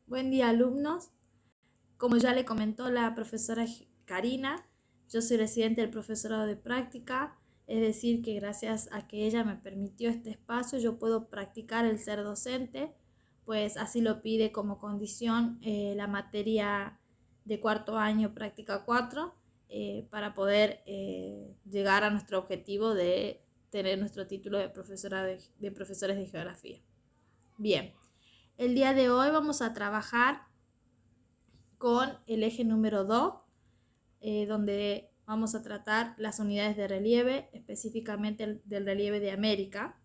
Buen día, alumnos. Como ya le comentó la profesora Karina, yo soy residente del profesorado de práctica, es decir, que gracias a que ella me permitió este espacio, yo puedo practicar el ser docente, pues así lo pide como condición la materia de cuarto año, práctica 4, para poder llegar a nuestro objetivo de tener nuestro título de profesora de profesores de geografía. Bien. El día de hoy vamos a trabajar con el eje número 2, donde vamos a tratar las unidades de relieve, específicamente del relieve de América.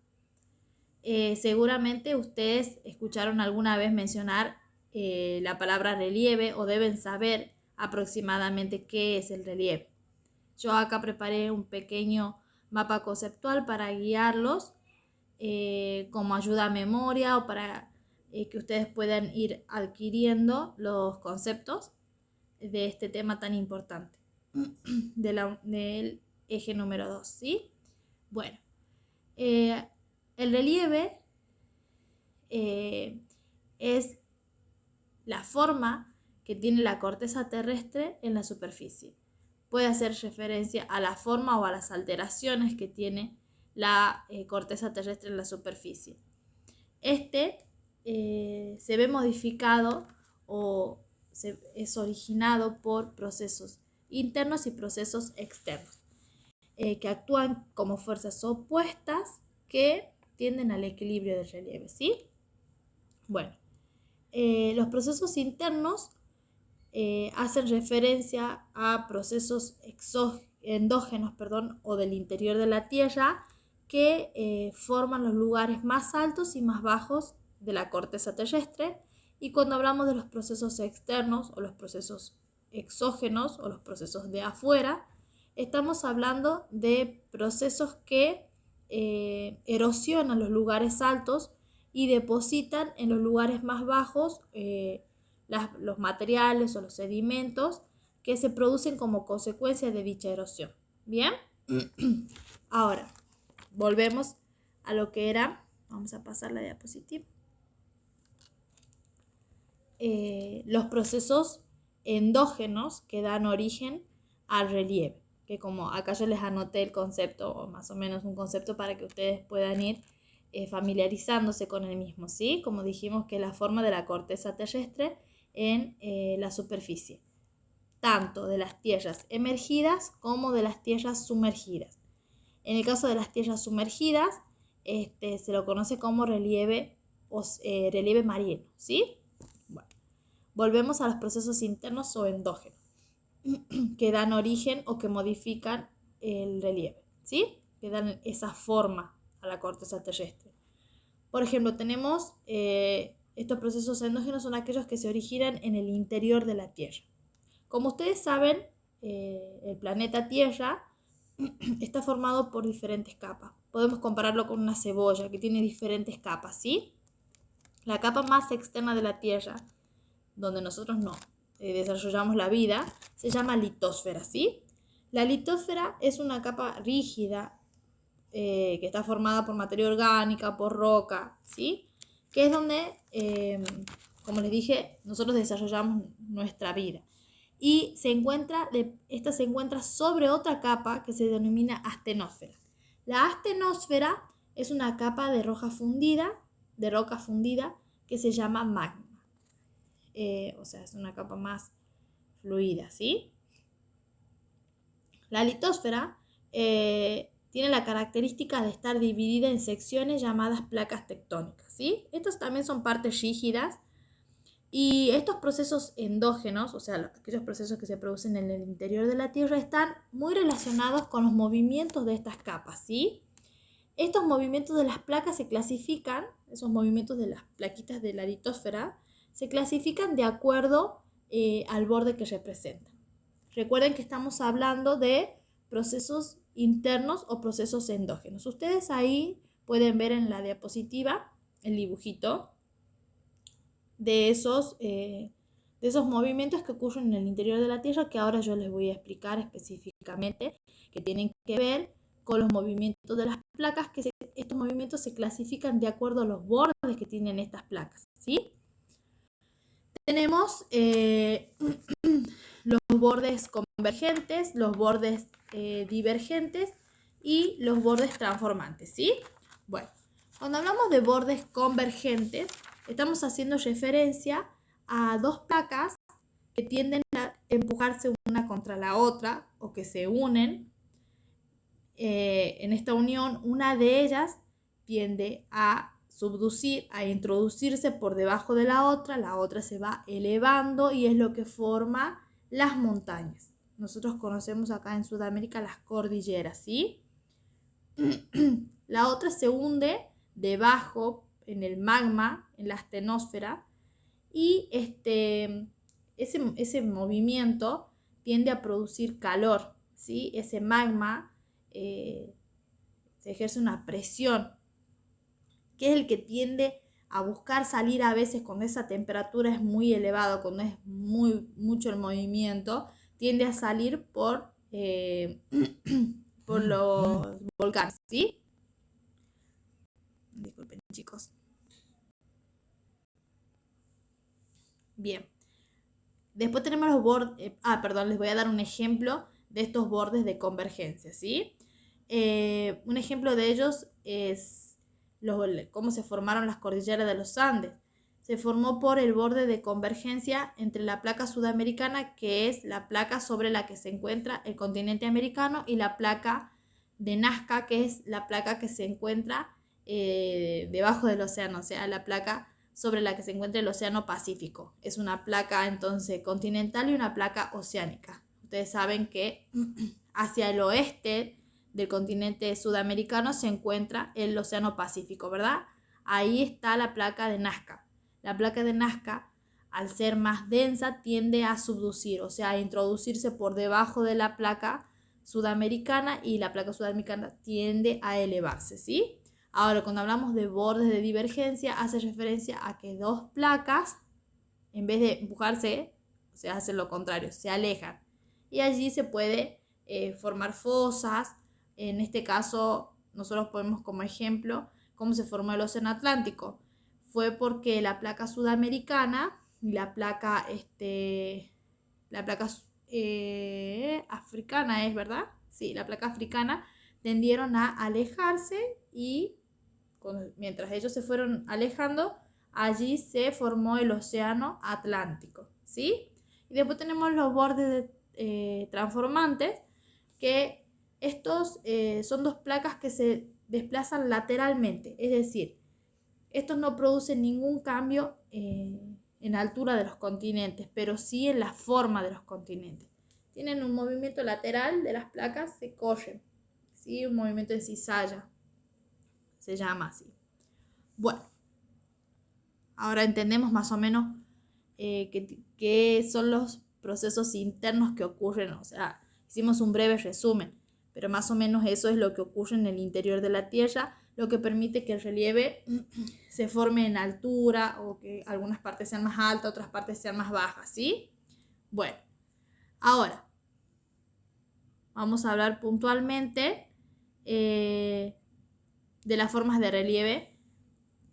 Seguramente ustedes escucharon alguna vez mencionar la palabra relieve o deben saber aproximadamente qué es el relieve. Yo acá preparé un pequeño mapa conceptual para guiarlos como ayuda a memoria o para que ustedes puedan ir adquiriendo los conceptos de este tema tan importante del eje número 2, ¿sí? Bueno, el relieve es la forma que tiene la corteza terrestre en la superficie. Puede hacer referencia a la forma o a las alteraciones que tiene la corteza terrestre en la superficie. Se ve modificado o es originado por procesos internos y procesos externos que actúan como fuerzas opuestas que tienden al equilibrio del relieve, ¿sí? Bueno, los procesos internos hacen referencia a procesos endógenos, o del interior de la Tierra que forman los lugares más altos y más bajos de la corteza terrestre. Y cuando hablamos de los procesos externos o los procesos exógenos o los procesos de afuera, estamos hablando de procesos que erosionan los lugares altos y depositan en los lugares más bajos los materiales o los sedimentos que se producen como consecuencia de dicha erosión. ¿Bien? Ahora, volvemos a lo que era, vamos a pasar la diapositiva, los procesos endógenos que dan origen al relieve, que como acá yo les anoté el concepto, o más o menos un concepto para que ustedes puedan ir familiarizándose con el mismo, ¿sí? Como dijimos que es la forma de la corteza terrestre en la superficie, tanto de las tierras emergidas como de las tierras sumergidas. En el caso de las tierras sumergidas, se lo conoce como relieve marino, ¿sí? Bueno, volvemos a los procesos internos o endógenos que dan origen o que modifican el relieve, ¿sí? Que dan esa forma a la corteza terrestre. Por ejemplo, tenemos estos procesos endógenos son aquellos que se originan en el interior de la Tierra. Como ustedes saben, el planeta Tierra está formado por diferentes capas. Podemos compararlo con una cebolla que tiene diferentes capas, ¿sí? La capa más externa de la Tierra, donde nosotros no desarrollamos la vida, se llama litosfera, ¿sí? La litosfera es una capa rígida que está formada por materia orgánica, por roca, ¿sí? Que es donde, como les dije, nosotros desarrollamos nuestra vida. Y esta se encuentra sobre otra capa que se denomina astenósfera. La astenósfera es una capa de roca fundida que se llama magma. O sea, es una capa más fluida, ¿sí? La litosfera tiene la característica de estar dividida en secciones llamadas placas tectónicas, ¿sí? Estas también son partes rígidas y estos procesos endógenos, o sea, aquellos procesos que se producen en el interior de la Tierra, están muy relacionados con los movimientos de estas capas, ¿sí? Estos movimientos de las placas se clasifican, esos movimientos de las plaquitas de la litosfera, se clasifican de acuerdo al borde que representan. Recuerden que estamos hablando de procesos internos o procesos endógenos. Ustedes ahí pueden ver en la diapositiva el dibujito de esos movimientos que ocurren en el interior de la Tierra, que ahora yo les voy a explicar específicamente, que tienen que ver con los movimientos de las placas, estos movimientos se clasifican de acuerdo a los bordes que tienen estas placas, ¿sí? Tenemos los bordes convergentes, los bordes divergentes y los bordes transformantes, ¿sí? Bueno, cuando hablamos de bordes convergentes, estamos haciendo referencia a dos placas que tienden a empujarse una contra la otra o que se unen. En esta unión, una de ellas tiende a subducir, a introducirse por debajo de la otra se va elevando y es lo que forma las montañas. Nosotros conocemos acá en Sudamérica las cordilleras, ¿sí? La otra se hunde debajo en el magma, en la astenosfera, y ese movimiento tiende a producir calor, ¿sí? Ese magma se ejerce una presión, que es el que tiende a buscar salir a veces cuando esa temperatura es muy elevada, cuando es mucho el movimiento, tiende a salir por los volcanes, ¿sí? Disculpen, chicos. Bien. Después tenemos los bordes, les voy a dar un ejemplo de estos bordes de convergencia, ¿sí? Un ejemplo de ellos es cómo se formaron las cordilleras de los Andes. Se formó por el borde de convergencia entre la placa sudamericana, que es la placa sobre la que se encuentra el continente americano, y la placa de Nazca, que es la placa que se encuentra debajo del océano, o sea, la placa sobre la que se encuentra el océano Pacífico. Es una placa entonces continental y una placa oceánica. Ustedes saben que hacia el oeste del continente sudamericano se encuentra el océano Pacífico, ¿verdad? Ahí está la placa de Nazca. La placa de Nazca, al ser más densa, tiende a subducir, o sea, a introducirse por debajo de la placa sudamericana, y la placa sudamericana tiende a elevarse, ¿sí? Ahora, cuando hablamos de bordes de divergencia, hace referencia a que dos placas, en vez de empujarse, o sea, hacen lo contrario, se alejan. Y allí se puede formar fosas. En este caso, nosotros ponemos como ejemplo cómo se formó el océano Atlántico. Fue porque la placa sudamericana y la placa africana, ¿es verdad? Sí, la placa africana tendieron a alejarse y mientras ellos se fueron alejando, allí se formó el océano Atlántico, ¿sí? Y después tenemos los bordes transformantes, que estos son dos placas que se desplazan lateralmente, es decir, estos no producen ningún cambio en altura de los continentes, pero sí en la forma de los continentes. Tienen un movimiento lateral de las placas, se corren, ¿sí? Un movimiento de cizalla, se llama así. Bueno, ahora entendemos más o menos qué son los procesos internos que ocurren. O sea, hicimos un breve resumen, pero más o menos eso es lo que ocurre en el interior de la Tierra, lo que permite que el relieve se forme en altura, o que algunas partes sean más altas, otras partes sean más bajas, ¿sí? Bueno, ahora vamos a hablar puntualmente de las formas de relieve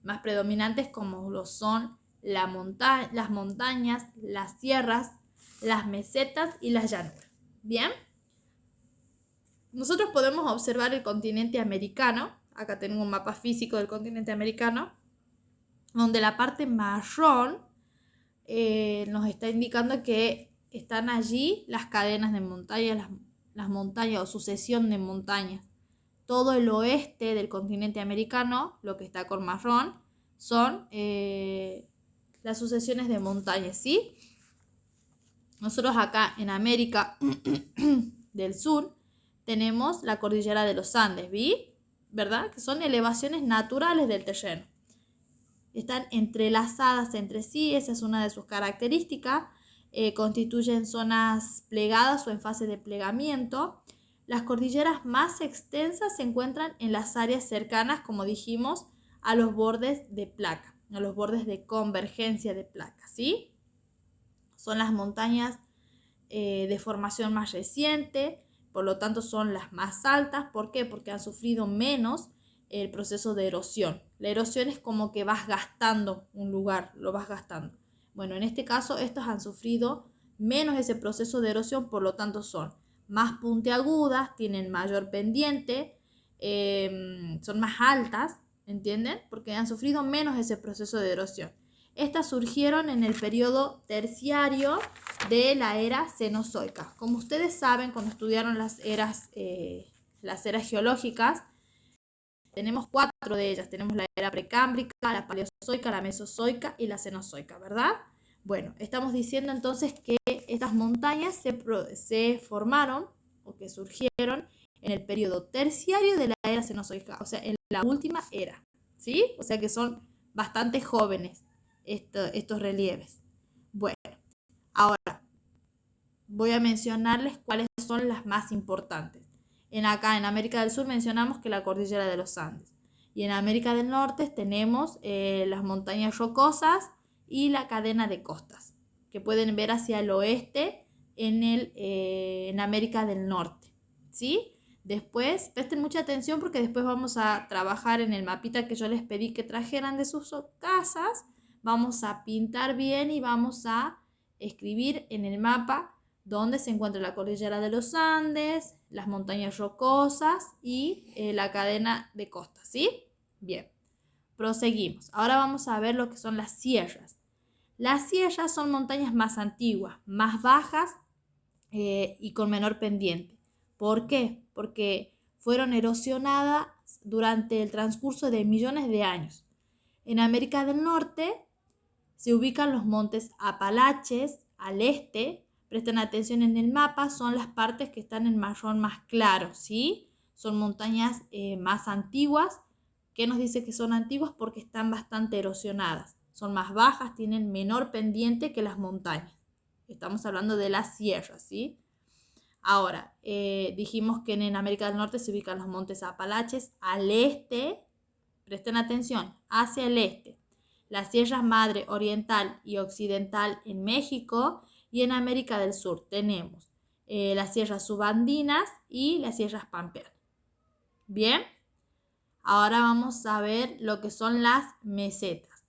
más predominantes, como lo son las montañas, las sierras, las mesetas y las llanuras. Bien, nosotros podemos observar el continente americano. Acá tengo un mapa físico del continente americano, donde la parte marrón nos está indicando que están allí las cadenas de montañas, las montañas o sucesión de montañas. Todo el oeste del continente americano, lo que está con marrón, son las sucesiones de montañas, ¿sí? Nosotros acá en América del Sur tenemos la cordillera de los Andes, ¿verdad? Que son elevaciones naturales del terreno. Están entrelazadas entre sí, esa es una de sus características. Constituyen zonas plegadas o en fase de plegamiento. Las cordilleras más extensas se encuentran en las áreas cercanas, como dijimos, a los bordes de placa, a los bordes de convergencia de placa, ¿sí? Son las montañas de formación más reciente, por lo tanto son las más altas. ¿Por qué? Porque han sufrido menos el proceso de erosión. La erosión es como que vas gastando un lugar, lo vas gastando. Bueno, en este caso estos han sufrido menos ese proceso de erosión, por lo tanto son más puntiagudas, tienen mayor pendiente, son más altas, ¿entienden? Porque han sufrido menos ese proceso de erosión. Estas surgieron en el periodo terciario de la era Cenozoica. Como ustedes saben, cuando estudiaron las eras geológicas, tenemos 4 de ellas. Tenemos la era precámbrica, la paleozoica, la mesozoica y la cenozoica, ¿verdad? Bueno, estamos diciendo entonces que estas montañas se formaron o que surgieron en el periodo terciario de la era cenozoica, o sea, en la última era, ¿sí? O sea que son bastante jóvenes estos relieves. Bueno, ahora voy a mencionarles cuáles son las más importantes. Acá en América del Sur mencionamos que la cordillera de los Andes. Y en América del Norte tenemos las montañas rocosas y la cadena de costas, que pueden ver hacia el oeste en América del Norte, ¿sí? Después, presten mucha atención porque después vamos a trabajar en el mapita que yo les pedí que trajeran de sus casas. Vamos a pintar bien y vamos a escribir en el mapa donde se encuentra la cordillera de los Andes, las montañas rocosas y la cadena de costas, ¿sí? Bien, proseguimos. Ahora vamos a ver lo que son las sierras. Las sierras son montañas más antiguas, más bajas y con menor pendiente. ¿Por qué? Porque fueron erosionadas durante el transcurso de millones de años. En América del Norte se ubican los montes Apalaches al este. Presten atención en el mapa, son las partes que están en marrón más claro, ¿sí? Son montañas más antiguas. ¿Qué nos dice que son antiguas? Porque están bastante erosionadas. Son más bajas, tienen menor pendiente que las montañas. Estamos hablando de las sierras, ¿sí? Ahora, dijimos que en América del Norte se ubican los montes Apalaches al este. Presten atención, hacia el este. Las sierras Madre Oriental y Occidental en México, y en América del Sur tenemos las sierras subandinas y las sierras pampeanas. Bien, ahora vamos a ver lo que son las mesetas.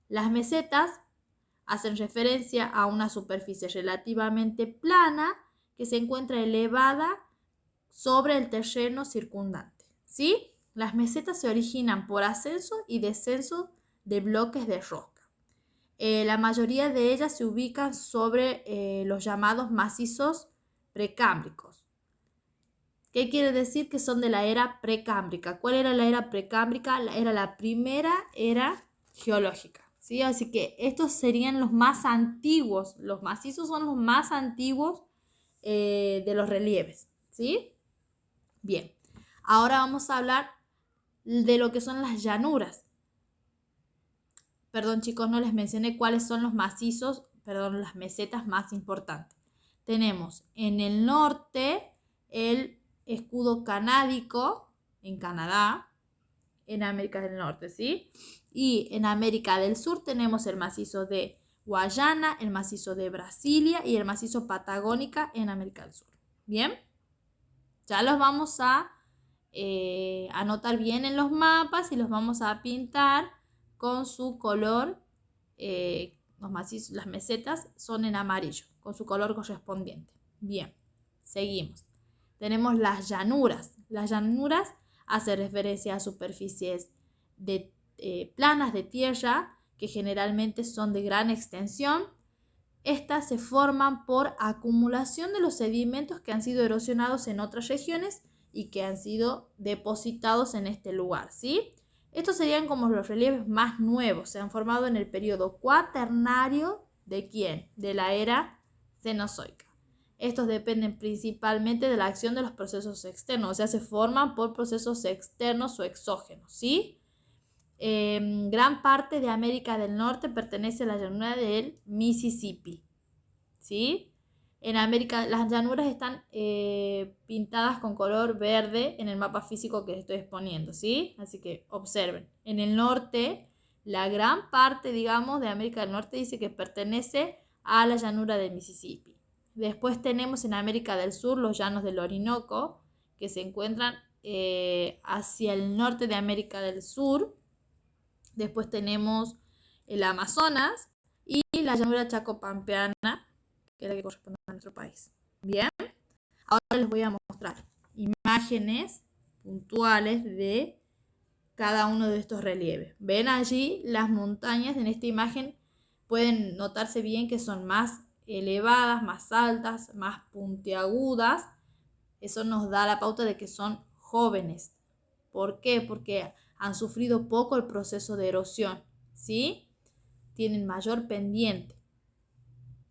Las mesetas hacen referencia a una superficie relativamente plana que se encuentra elevada sobre el terreno circundante, ¿sí? Las mesetas se originan por ascenso y descenso de bloques de roca. La mayoría de ellas se ubican sobre los llamados macizos precámbricos. ¿Qué quiere decir? Que son de la era precámbrica. ¿Cuál era la era precámbrica? Era la primera era geológica, ¿sí? Así que estos serían los más antiguos. Los macizos son los más antiguos de los relieves, ¿sí? Bien, ahora vamos a hablar de lo que son las llanuras. Perdón, chicos, no les mencioné cuáles son los macizos, perdón, las mesetas más importantes. Tenemos en el norte el escudo canádico en Canadá, en América del Norte, ¿sí? Y en América del Sur tenemos el macizo de Guayana, el macizo de Brasilia y el macizo Patagónica en América del Sur. ¿Bien? Ya los vamos a anotar bien en los mapas y los vamos a pintar con su color. Las mesetas son en amarillo, con su color correspondiente. Bien, seguimos. Tenemos las llanuras. Las llanuras hacen referencia a superficies planas de tierra que generalmente son de gran extensión. Estas se forman por acumulación de los sedimentos que han sido erosionados en otras regiones y que han sido depositados en este lugar, ¿sí? Estos serían como los relieves más nuevos. Se han formado en el periodo cuaternario ¿de quién? De la era cenozoica. Estos dependen principalmente de la acción de los procesos externos, o sea, se forman por procesos externos o exógenos, ¿sí? Gran parte de América del Norte pertenece a la llanura del Mississippi, ¿sí? En América, las llanuras están pintadas con color verde en el mapa físico que les estoy exponiendo, ¿sí? Así que observen. En el norte, la gran parte, digamos, de América del Norte dice que pertenece a la llanura del Mississippi. Después tenemos en América del Sur los llanos del Orinoco, que se encuentran hacia el norte de América del Sur. Después tenemos el Amazonas y la llanura chacopampeana, que es la que corresponde a nuestro país. Bien, ahora les voy a mostrar imágenes puntuales de cada uno de estos relieves. Ven allí las montañas en esta imagen, pueden notarse bien que son más elevadas, más altas, más puntiagudas. Eso nos da la pauta de que son jóvenes. ¿Por qué? Porque han sufrido poco el proceso de erosión, ¿sí? Tienen mayor pendiente.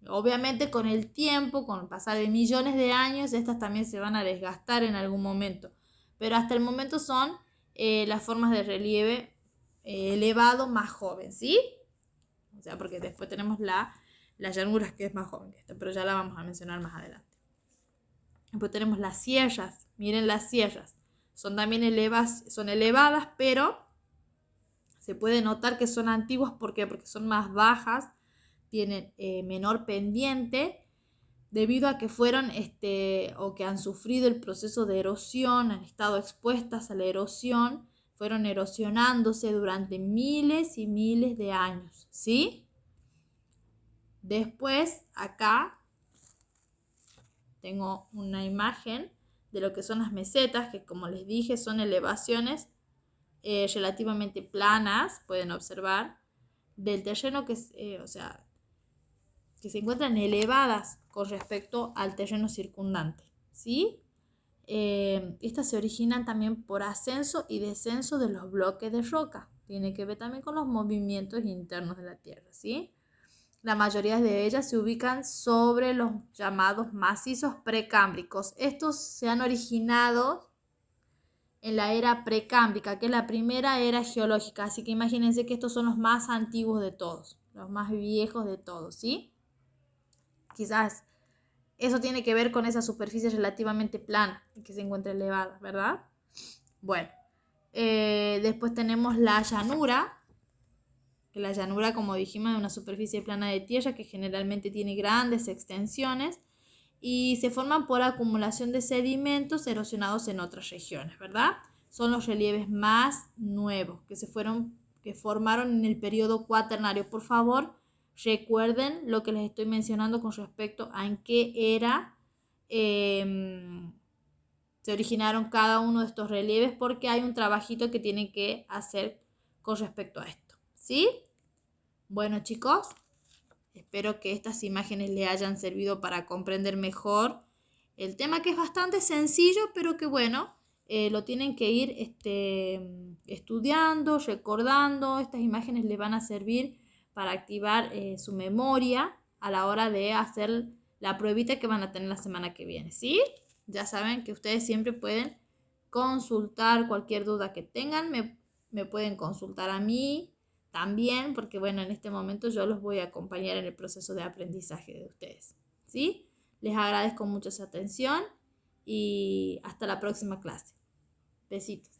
Obviamente con el tiempo, con el pasar de millones de años, estas también se van a desgastar en algún momento. Pero hasta el momento son las formas de relieve elevado más joven, ¿sí? O sea, porque después tenemos las llanuras, que es más joven que esta, pero ya la vamos a mencionar más adelante. Después tenemos las sierras. Miren las sierras. Son también elevadas, pero se puede notar que son antiguas. ¿Por qué? Porque son más bajas, tienen menor pendiente, debido a que fueron o que han sufrido el proceso de erosión, han estado expuestas a la erosión, fueron erosionándose durante miles y miles de años, ¿sí? Después, acá tengo una imagen de lo que son las mesetas, que como les dije son elevaciones relativamente planas, pueden observar, del terreno que se encuentran elevadas con respecto al terreno circundante, ¿sí? Estas se originan también por ascenso y descenso de los bloques de roca. Tiene que ver también con los movimientos internos de la Tierra, ¿sí? La mayoría de ellas se ubican sobre los llamados macizos precámbricos. Estos se han originado en la era precámbrica, que es la primera era geológica. Así que imagínense que estos son los más antiguos de todos, los más viejos de todos, ¿sí? Quizás eso tiene que ver con esa superficie relativamente plana y que se encuentra elevada, ¿verdad? Bueno, después tenemos la llanura, que la llanura, como dijimos, es una superficie plana de tierra que generalmente tiene grandes extensiones y se forman por acumulación de sedimentos erosionados en otras regiones, ¿verdad? Son los relieves más nuevos que formaron en el periodo cuaternario. Por favor, recuerden lo que les estoy mencionando con respecto a en qué era se originaron cada uno de estos relieves, porque hay un trabajito que tienen que hacer con respecto a esto, ¿sí? Bueno, chicos, espero que estas imágenes les hayan servido para comprender mejor el tema, que es bastante sencillo, pero que bueno, lo tienen que ir estudiando, recordando. Estas imágenes les van a servir para activar su memoria a la hora de hacer la pruebita que van a tener la semana que viene, ¿sí? Ya saben que ustedes siempre pueden consultar cualquier duda que tengan, me pueden consultar a mí también, porque bueno, en este momento yo los voy a acompañar en el proceso de aprendizaje de ustedes, ¿sí? Les agradezco mucho su atención y hasta la próxima clase. Besitos.